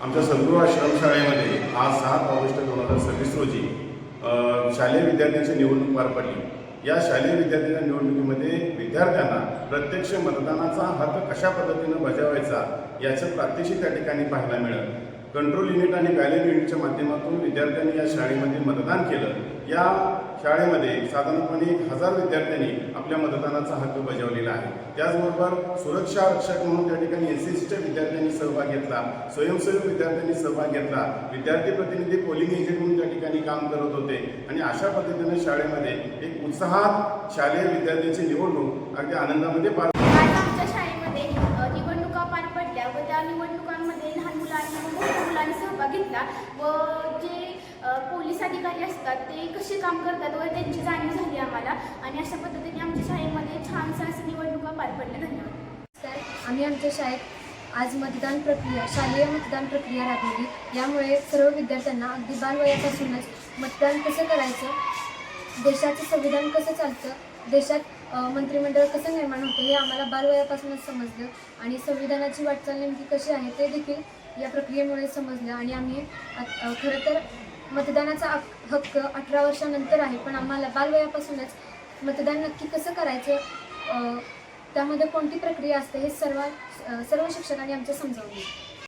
आमच्या सद्गुरू आश्रमशाळेमध्ये आज 7 ऑगस्ट 2026 रोजी शालेय विद्यार्थ्यांची निवडणूक पार पडली। या शालेय विद्यार्थ्यांच्या निवडणुकीमध्ये विद्यार्थ्यांना प्रत्यक्ष मतदानाचा हक्क कशा पद्धतीने बजावायचा याचं प्रात्यक्षिक त्या ठिकाणी पाहायला मिळालं। कंट्रोल युनिट आणि बॅलेट युनिटच्या माध्यमातून विद्यार्थ्यांनी या शाळेमध्ये मतदान केलं। या शाळेमध्ये साधारणपणे 1000 विद्यार्थ्यांनी आपल्या मतदानाचा हक्क बजावलेला आहे। त्याचबरोबर सुरक्षा रक्षक म्हणून त्या ठिकाणी एनसीसीच्या विद्यार्थ्यांनी सहभाग घेतला, स्वयंसेवक विद्यार्थ्यांनी सहभाग घेतला, विद्यार्थी प्रतिनिधी पोलिंग एजंट म्हणून त्या ठिकाणी काम करत होते आणि अशा पद्धतीने शाळेमध्ये एक उत्साहात शालेय विद्यार्थ्यांची निवडणूक अगदी आनंदामध्ये पार आमच्या शाळेमध्ये निवडणुका पार पडल्या व त्या निवडणुकांमध्ये लहान मुलांनी व मोठ्या मुलांनी सहभाग घेतला व जे पोलीस अधिकारी असतात ते कसे काम करतात व त्यांची जाणीव झाली आम्हाला आणि अशा पद्धतीने आमच्या शाळेमध्ये छानशा अशा निवडणुका पार पडल्या। धन्यवाद। तर आम्ही आमच्या शाळेत आज शालेय मतदान प्रक्रिया राबवली। यामुळे सर्व विद्यार्थ्यांना अगदी बालवयापासूनच मतदान कसं करायचं, देशाचं संविधान कसं चालतं, देशात मंत्रिमंडळ कसं निर्माण होतं हे आम्हाला बालवयापासूनच समजलं आणि संविधानाची वाटचाल नेमकी कशी आहे ते देखील या प्रक्रियेमुळे समजलं आणि आम्ही खरं तर मतदानाचा हक्क 18 वर्षानंतर आहे, पण आम्हाला बालवयापासूनच मतदान नक्की कसं करायचं, त्यामध्ये कोणती प्रक्रिया असते हे सर्व शिक्षकांनी आमच्या समजावून दिलं।